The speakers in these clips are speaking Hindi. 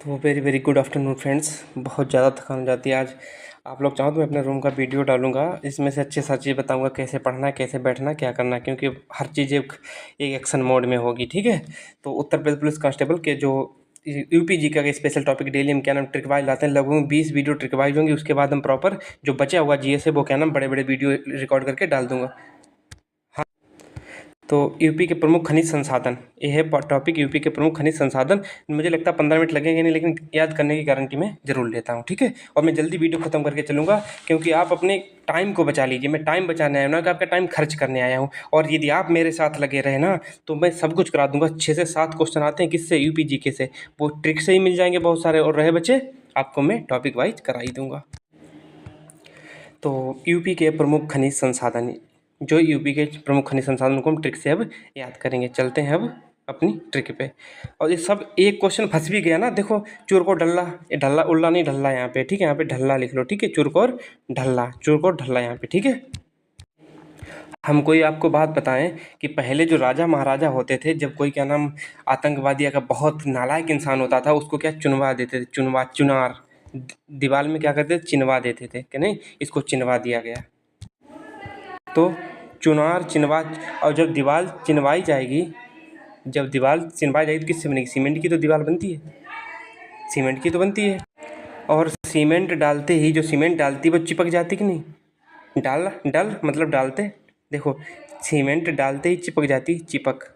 तो very very good afternoon friends. बहुत ज़्यादा थकान हो जाती है आज। आप लोग चाहो तो मैं अपने रूम का वीडियो डालूंगा, इसमें से अच्छे से चीज़ बताऊंगा कैसे पढ़ना है, कैसे बैठना, क्या करना है, क्योंकि हर चीज़ एक एक्शन मोड में होगी। ठीक है। तो उत्तर प्रदेश पुलिस कांस्टेबल के जो यूपी जी का स्पेशल टॉपिक डेली हम क्या नाम ट्रिक वाइज लाते हैं, लगभग 20 वीडियो ट्रिक वाइज होंगी। उसके बाद हम प्रॉपर जो बचा हुआ जीएस है वो क्या नाम बड़े बड़े वीडियो रिकॉर्ड करके डाल दूंगा। तो यूपी के प्रमुख खनिज संसाधन, ये है टॉपिक, यूपी के प्रमुख खनिज संसाधन। मुझे लगता है 15 मिनट लगेंगे नहीं, लेकिन याद करने की गारंटी मैं ज़रूर लेता हूँ। ठीक है। और मैं जल्दी वीडियो ख़त्म करके चलूँगा, क्योंकि आप अपने टाइम को बचा लीजिए। मैं टाइम बचाने आया हूँ ना कि आपका टाइम खर्च करने आया हूँ। और यदि आप मेरे साथ लगे रहे ना तो मैं सब कुछ करा दूँगा। 6 से 7 क्वेश्चन आते हैं किससे, यूपी जीके से, वो ट्रिक से ही मिल जाएंगे बहुत सारे। और रहे बच्चे, आपको मैं टॉपिक वाइज करा ही दूँगा। तो यूपी के प्रमुख खनिज संसाधन, जो यूपी के प्रमुख खनिज संसाधन को हम ट्रिक से अब याद करेंगे। चलते हैं अब अपनी ट्रिक पे। और ये सब एक क्वेश्चन फंस भी गया ना, देखो चूर को डल्ला, ये ढल्ला उल्ला नहीं ढल्ला यहाँ पे। ठीक है। यहाँ पे ढल्ला लिख लो। ठीक है। चूर को और ढल्ला, चूर को और ढल्ला यहाँ पे। ठीक है। हम कोई आपको बात बताएं कि पहले जो राजा महाराजा होते थे, जब कोई क्या नाम आतंकवादी या बहुत नालायक इंसान होता था, उसको क्या चुनवा देते थे, चुनवा, चुनार, दीवार में क्या करते थे, चिनवा देते थे कि नहीं, इसको चिनवा दिया गया। तो चुनार चिनवा, और जब दीवार चिनवाई जाएगी, जब दीवार चिनवाई जाएगी तो किससे बनेगी, सीमेंट की तो दीवार बनती है, सीमेंट की तो बनती है। और सीमेंट डालते ही, जो सीमेंट डालती है वो चिपक जाती कि नहीं, डाल डल मतलब डालते, देखो सीमेंट डालते ही चिपक जाती, चिपक।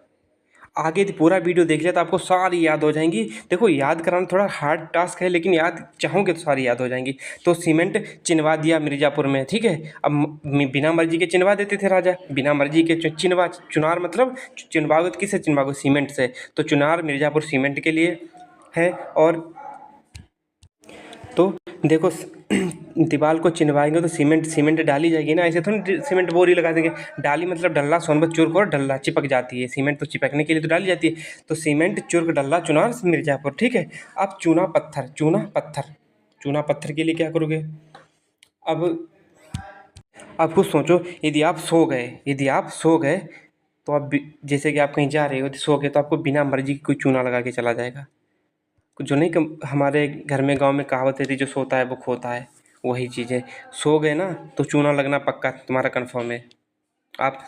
आगे तो पूरा वीडियो देख लिया तो आपको सारी याद हो जाएंगी। देखो याद कराना थोड़ा हार्ड टास्क है, लेकिन याद चाहोगे तो सारी याद हो जाएंगी। तो सीमेंट चिनवा दिया मिर्ज़ापुर में। ठीक है। अब बिना मर्जी के चिनवा देते थे राजा, बिना मर्जी के चिनवा, चुनार मतलब चिनवाओगे तो किससे चिनवाओगे, सीमेंट से। तो चुनार मिर्ज़ापुर सीमेंट के लिए है। और तो देखो दीवार को चिनवाएंगे तो सीमेंट, सीमेंट डाली जाएगी ना, ऐसे थोड़ी सीमेंट बोरी लगा देंगे। डाली मतलब डल्ला, सोनभद्र चूर्क और डल्ला, चिपक जाती है। सीमेंट तो चिपकने के लिए तो डाली जाती है। तो सीमेंट, चूर्क, डल्ला, चुनार, मिर्ज़ापुर। ठीक है। अब चूना पत्थर, चूना पत्थर, चूना पत्थर के लिए क्या करोगे। अब कुछ सोचो, यदि आप सो गए, यदि आप सो गए तो आप जैसे कि आप कहीं जा रहे हो, सो गए तो आपको बिना मर्जी की कोई चूना लगा के चला जाएगा। जो नहीं, हमारे घर में गांव में कहावत है, जो सोता है वो खोता है, वही चीज़ है। सो गए ना तो चूना लगना पक्का तुम्हारा कन्फर्म है। आप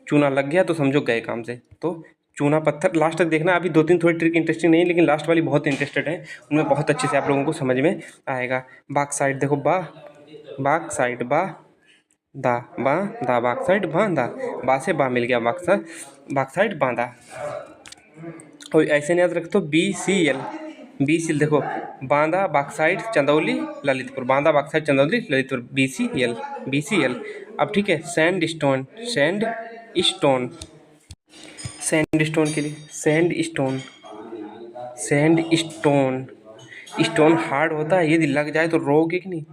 चूना लग गया तो समझो गए काम से। तो चूना पत्थर लास्ट तक देखना। अभी 2-3 थोड़ी ट्रिक इंटरेस्टिंग नहीं है, लेकिन लास्ट वाली बहुत इंटरेस्टेड है, उनमें बहुत अच्छे से आप लोगों को समझ में आएगा। बाक साइड देखो, बाक साइड, दा बा दा, बाक साइड बांदा, बा से बा मिल गया, बाक साइड बांदा। और ऐसे नहीं याद रखते, BCL, BCL देखो, Banda bauxite Chandauli Lalitpur, Banda bauxite Chandauli Lalitpur, BCL, BCL। अब ठीक है, sand stone, sand stone, sand stone के लिए sand stone, sand stone. Stone hard होता है, यदि लग जाए तो रोगे कि नहीं,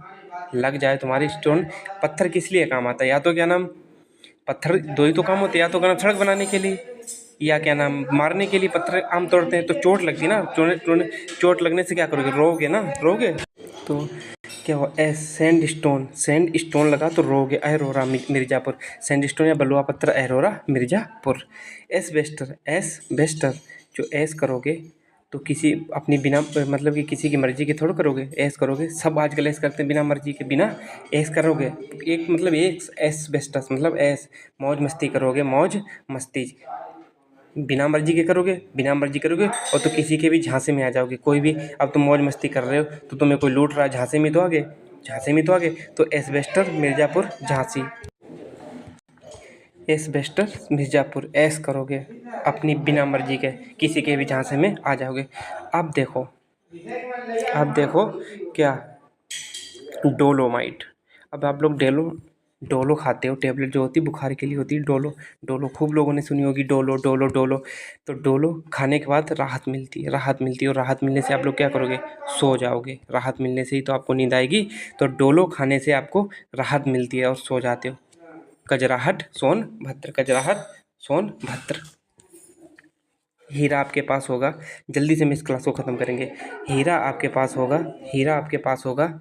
लग जाए तुम्हारी स्टोन। पत्थर किस लिए काम आता है, या तो क्या नाम, पत्थर दो ही तो काम होते हैं, या तो क्या नाम सड़क बनाने के लिए, या क्या नाम मारने के लिए पत्थर आम तोड़ते हैं। तो चोट लगती है ना, चोट लगने से क्या करोगे, रोगे ना, रोगे। तो क्या हुआ, सैंड स्टोन, सैंड स्टोन लगा तो रोगे, अहरोरा मिर्ज़ापुर, सैंड स्टोन या बलुआ पत्थर, अहरोरा मिर्ज़ापुर। एस्बेस्टर, एस्बेस्टर, जो एस करोगे तो किसी अपनी बिना मतलब कि किसी की मर्जी के थोड़ा करोगे, ऐस करोगे। सब आजकल ऐस करते हैं, बिना मर्जी के, बिना ऐस करोगे। एक मतलब एक एस्बेस्टस मतलब ऐस, मौज मस्ती करोगे, मौज मस्ती। बिना मर्जी के करोगे, बिना मर्जी करोगे, और तो किसी के भी झांसे में आ जाओगे। कोई भी, अब तुम मौज मस्ती कर रहे हो तो तुम्हें कोई लूट रहा है, झांसे में तो आगे, झांसे में तो आगे। तो एस्बेस्टर मिर्ज़ापुर झांसी, एस्बेस्टर मिर्ज़ापुर, ऐस करोगे अपनी बिना मर्जी के, किसी के भी झांसे में आ जाओगे। अब देखो, अब देखो क्या, डोलोमाइट। अब आप लोग डोलो खाते हो, टेबलेट जो होती है बुखार के लिए होती है, डोलो, डोलो खूब लोगों ने सुनी होगी, डोलो डोलो डोलो। तो डोलो खाने के बाद राहत मिलती है, राहत मिलती है, और राहत मिलने से आप लोग क्या करोगे, सो जाओगे। राहत मिलने से ही तो आपको नींद आएगी। तो डोलो खाने से आपको राहत मिलती है और सो जाते हो। कजराहट सोनभद्र, कजराहट सोनभद्र। हीरा आपके पास होगा, जल्दी से हम इस क्लास को ख़त्म करेंगे। हीरा आपके पास होगा, हीरा आपके पास होगा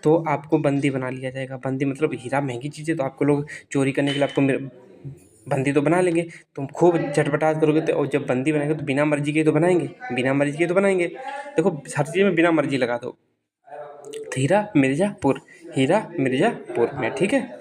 तो आपको बंदी बना लिया जाएगा। बंदी मतलब हीरा महंगी चीज़ है, तो आपको लोग चोरी करने के लिए आपको बंदी तो बना लेंगे। तुम खूब चटपटास करोगे तो, और जब बंदी बनाएंगे तो बिना मर्जी के तो बनाएंगे, बिना मर्जी के तो बनाएंगे। देखो हर चीज़ में बिना मर्जी लगा दो। तो हीरा मिर्ज़ापुर, हीरा मिर्ज़ापुर में, ठीक है।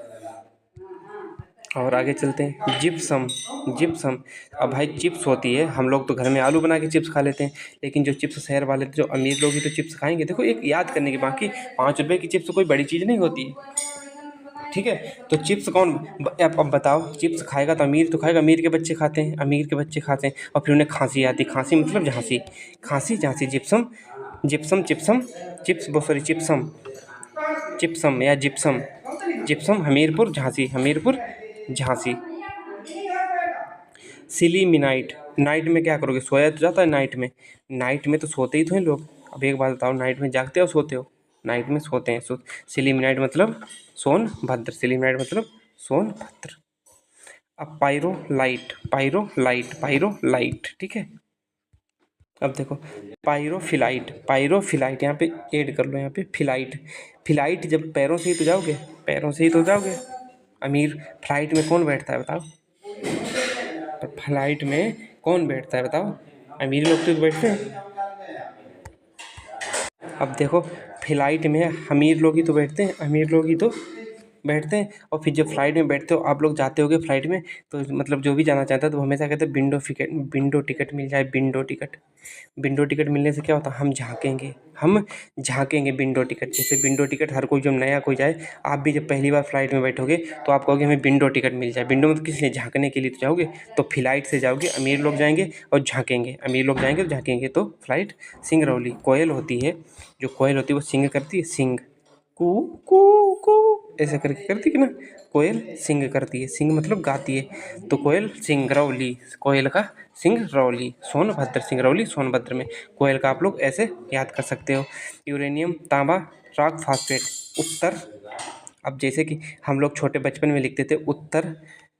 और आगे चलते हैं, जिप्सम, जिप्सम। अब भाई चिप्स होती है, हम लोग तो घर में आलू बना के चिप्स खा लेते हैं, लेकिन जो चिप्स शहर वाले, जो अमीर लोग ही तो चिप्स खाएंगे। देखो एक याद करने की, बाकी 5 रुपए की चिप्स कोई बड़ी चीज़ नहीं होती है, ठीक है। तो चिप्स कौन, अब बताओ, चिप्स खाएगा तो अमीर तो खाएगा, अमीर के बच्चे खाते हैं, अमीर के बच्चे खाते हैं, और फिर उन्हें खांसी आती, खांसी मतलब झांसी, खांसी झांसी, जिप्सम, जिप्सम, चिप्सम, चिप्स वो सॉरी चिप्सम, चिप्सम या gypsum, gypsum Hamirpur Jhansi, Hamirpur Jhansi. Sillimanite, night में क्या करोगे, सोया तो जाता है नाइट में, नाइट में तो सोते ही तो हैं लोग। अब एक बात बताओ, नाइट में जागते हो सोते हो, नाइट में सोते हैं। सिलीमिनाइट मतलब सोनभद्र, सिलीमिनाइट मतलब सोनभद्र। अब पायरोलाइट, पायरोलाइट, पायरोलाइट, ठीक है। अब देखो पायरोफिलाइट, पायरोफिलाइट यहाँ पे ऐड कर लो, यहाँ पे फिलाइट, फिलाइट जब पैरों से ही तो जाओगे, पैरों से ही तो जाओगे। अमीर फ्लाइट में कौन बैठता है बताओ, तो फ्लाइट में कौन बैठता है बताओ, अमीर लोग तो बैठते हैं। अब देखो फ्लाइट में अमीर लोग ही तो बैठते हैं, अमीर लोग ही तो बैठते हैं। और फिर जब फ्लाइट में बैठते हो, आप लोग जाते होगे फ्लाइट में, तो मतलब जो भी जाना चाहता है तो वो हमेशा कहते हैं विंडो टिकट मिल जाए, विंडो टिकट। विंडो टिकट मिलने से क्या होता है, हम झांकेंगे, हम झांकेंगे विंडो टिकट। जैसे विंडो टिकट हर कोई, जब नया कोई जाए, आप भी जब पहली बार फ्लाइट में बैठोगे तो आप कहोगे हमें विंडो टिकट मिल जाए। विंडो में तो किस लिए, झांकने के लिए तो जाओगे। तो फ्लाइट से जाओगे, अमीर लोग जाएंगे और झांकेंगे, अमीर लोग जाएंगे और झांकेंगे। तो फ्लाइट सिंगरौली, कोयल होती है, जो कोयल होती है वो सिंग करती है, सिंग, कू कू कू ऐसे करके करती है ना, कोयल सिंग करती है, सिंग मतलब गाती है। तो कोयल सिंगरौली, कोयल का सिंगरौली, सोनभद्र, सिंगरौली सोनभद्र में। कोयल का आप लोग ऐसे याद कर सकते हो। यूरेनियम, तांबा, रॉक फॉस्फेट, उत्तर। अब जैसे कि हम लोग छोटे बचपन में लिखते थे उत्तर,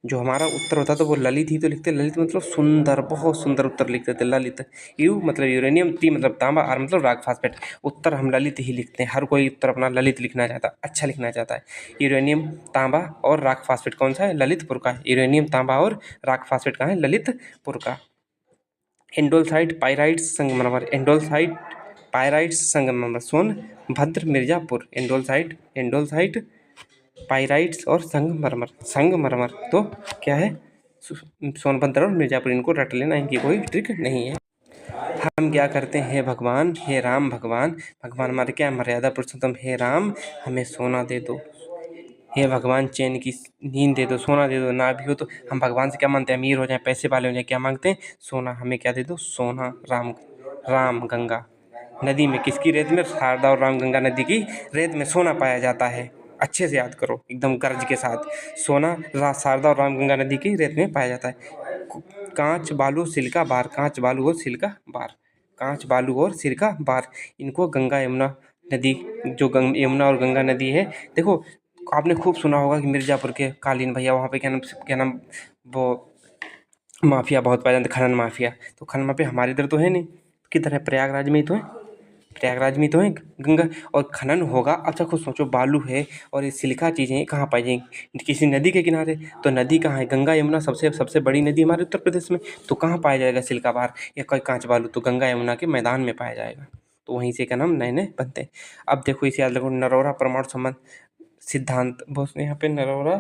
जो हमारा उत्तर होता था वो ललित ही तो लिखते, ललित मतलब सुंदर, बहुत सुंदर उत्तर लिखते थे, ललित। यू मतलब यूरेनियम, टी मतलब तांबा, आर मतलब रॉक फॉस्फेट। उत्तर हम ललित ही लिखते हैं, हर कोई उत्तर अपना ललित लिखना चाहता है, अच्छा लिखना चाहता है। यूरेनियम, तांबा और रॉक फॉस्फेट कौन सा है, ललितपुर का। यूरेनियम, तांबा और रॉक फॉस्फेट कहाँ है, ललितपुर का। एंडोलसाइट, पाइराइट्स, संगमरमर, एंडोलसाइट, पाइराइट्स, संगमरमर, सोनभद्र, मिर्जापुर। एंडोलसाइट, एंडोलसाइट, पाइराइट्स और संगमरमर, संगमरमर तो क्या है, सोनभद्र और मिर्जापुर। इनको रट लेना, इनकी कोई ट्रिक नहीं है। हम क्या करते हैं, भगवान, हे राम भगवान, भगवान हमारे क्या मर्यादा पुरुषोत्तम, हे राम हमें सोना दे दो, हे भगवान चैन की नींद दे दो, सोना दे दो। ना भी हो तो हम भगवान से क्या मांगते हैं, अमीर हो जाए, पैसे वाले हो जाए, क्या मांगते हैं, सोना। हमें क्या दे दो, सोना। राम, राम गंगा नदी में, किसकी रेत में, शारदा और रामगंगा नदी की रेत में सोना पाया जाता है। अच्छे से याद करो, एकदम गर्ज के साथ। सोना शारदा और रामगंगा नदी की रेत में पाया जाता है। कांच, बालू, सिलिका, बार, कांच, बालू और सिलिका, बार, कांच, बालू और सिलिका, बार। इनको गंगा यमुना नदी, जो यमुना और गंगा नदी है। देखो आपने खूब सुना होगा कि मिर्ज़ापुर के कालीन भैया, वहाँ पे क्या नाम वो माफिया बहुत पाया जाता है, खनन माफिया। तो खनन माफिया हमारे इधर तो है नहीं, किधर है, प्रयागराज में ही तो है, प्रयागराज में तो है गंगा। और खनन होगा, अच्छा खुद सोचो, बालू है और ये सिलिका चीज़ें हैं, कहाँ पाई जाएंगी, किसी नदी के किनारे। तो नदी कहाँ है, गंगा यमुना सबसे सबसे बड़ी नदी हमारे उत्तर प्रदेश में। तो कहाँ पाया जाएगा सिलिका बार या कोई कांच बालू, तो गंगा यमुना के मैदान में पाया जाएगा। तो वहीं से क्या नाम नए नए बनते हैं। अब देखो इसे याद रखो, नरोरा परमाणु संबंध सिद्धांत, बहुत यहाँ पे नरोरा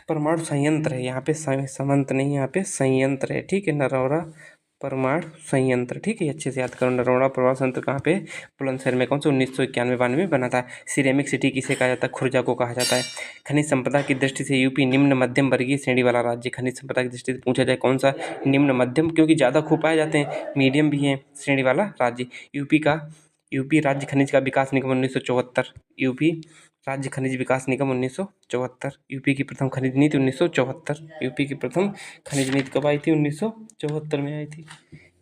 परमाणु संयंत्र है, यहाँ पे समंत नहीं, यहाँ पे संयंत्र है, ठीक है। नरोरा परमाणु संयंत्र, ठीक है, अच्छे से याद करो। नरोरा परमाणु संयंत्र कहाँ पे, बुलंदशहर में। कौन सा, 1991-92 में बना था। सिरेमिक सिटी किसे कहा जाता है, खुर्जा को कहा जाता है। खनिज संपदा की दृष्टि से यूपी निम्न मध्यम वर्गीय श्रेणी वाला राज्य। खनिज संपदा की दृष्टि से पूछा जाए कौन सा, निम्न मध्यम, क्योंकि ज़्यादा खूब पाए जाते हैं, मीडियम भी है श्रेणी वाला राज्य। यूपी राज्य खनिज का विकास निगम 1974। यूपी राज्य खनिज विकास निगम 1974। यूपी की प्रथम खनिज नीति 1974। यूपी की प्रथम खनिज नीति कब आई थी, 1974 में आई थी,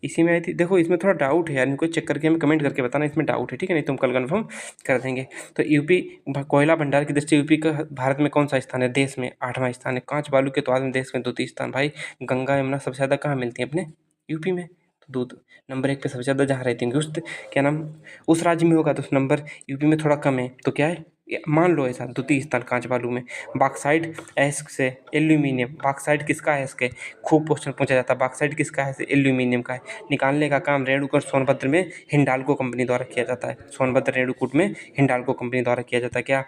इसी में आई थी। देखो इसमें थोड़ा डाउट है यार, इनको चेक करके हमें कमेंट करके बताना इसमें डाउट है, ठीक है, नहीं तुम कल कन्फर्म कर देंगे। तो यूपी कोयला भंडार की दृष्टि यूपी का भारत में कौन सा स्थान है, देश में 8वां स्थान है। कांच बालू के उत्पादन में देश में 2 स्थान। भाई गंगा यमुना सबसे ज़्यादा कहाँ मिलती है, अपने यूपी में। तो दूध नंबर 1 पे सबसे ज़्यादा जहाँ रहती होंगी, उस क्या नाम उस राज्य में होगा, तो उस नंबर यूपी में थोड़ा कम है, तो क्या है मान लो ऐसा द्वितीय स्थान कांच बालू में। बॉक्साइट एस्क से एल्यूमिनियम, बॉक्साइट किसका है इसके, खूब क्वेश्चन पूछा जाता है। बॉक्साइट किसका है, एल्यूमिनियम का है। निकालने का काम रेणुकूट सोनभद्र में हिंडाल्को कंपनी द्वारा किया जाता है। सोनभद्र रेणुकूट में हिंडाल्को कंपनी द्वारा किया जाता है क्या,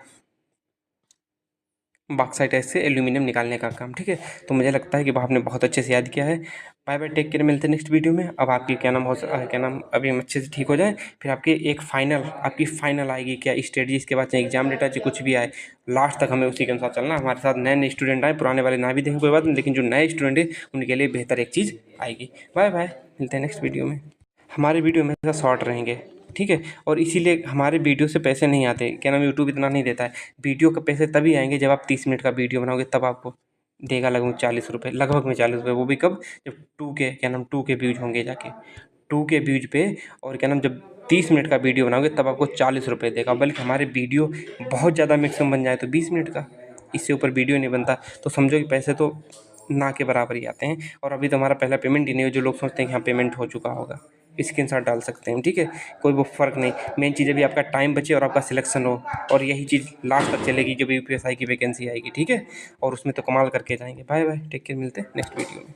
बॉक्साइट से एल्यूमिनियम निकालने का काम। ठीक है, तो मुझे लगता है कि आपने बहुत अच्छे से याद किया है। बाय बाय, टेक केयर, मिलते हैं नेक्स्ट वीडियो में। अब आपकी क्या नाम क्या नाम अभी हम अच्छे से ठीक हो जाए, फिर आपकी एक फाइनल, आपकी फाइनल आएगी क्या स्ट्रेटजी, इसके बाद चाहे एग्जाम डेटा चाहे कुछ भी आए, लास्ट तक हमें उसी के अनुसार चलना। हमारे साथ नए नए स्टूडेंट आए, पुराने वाले ना भी देखें कोई बात नहीं, लेकिन जो नए स्टूडेंट है उनके लिए बेहतर एक चीज़ आएगी। बाय बाय, मिलते हैं नेक्स्ट वीडियो में। हमारे वीडियो हमेशा शॉर्ट रहेंगे, ठीक है, और इसीलिए हमारे वीडियो से पैसे नहीं आते, क्या नाम यूट्यूब इतना नहीं देता है। वीडियो के पैसे तभी आएंगे जब आप 30 मिनट का वीडियो बनाओगे, तब आपको देगा लगभग 40 रुपये, लगभग में 40 रुपये। वो भी कब, जब 2 के व्यूज होंगे जाके, 2 के व्यूज पे, और क्या नाम जब 30 मिनट का वीडियो बनाओगे तब आपको 40 रुपये देगा। बल्कि हमारे वीडियो बहुत ज़्यादा मैक्सिमम बन जाए तो 20 मिनट का, इससे ऊपर वीडियो नहीं बनता, तो समझो कि पैसे तो ना के बराबर ही आते हैं। और अभी तो हमारा पहला पेमेंट ही नहीं हुआ। जो लोग सोचते हैं कि हाँ पेमेंट हो चुका होगा, स्क्रीनशॉट डाल सकते हैं, ठीक है, कोई वो फ़र्क नहीं। मेन चीज़ अभी आपका टाइम बचे और आपका सिलेक्शन हो, और यही चीज़ लास्ट तक चलेगी जब यूपीएसआई की वैकेंसी आएगी, ठीक है, और उसमें तो कमाल करके जाएंगे। बाय बाय, टेक केयर, मिलते हैं नेक्स्ट वीडियो में।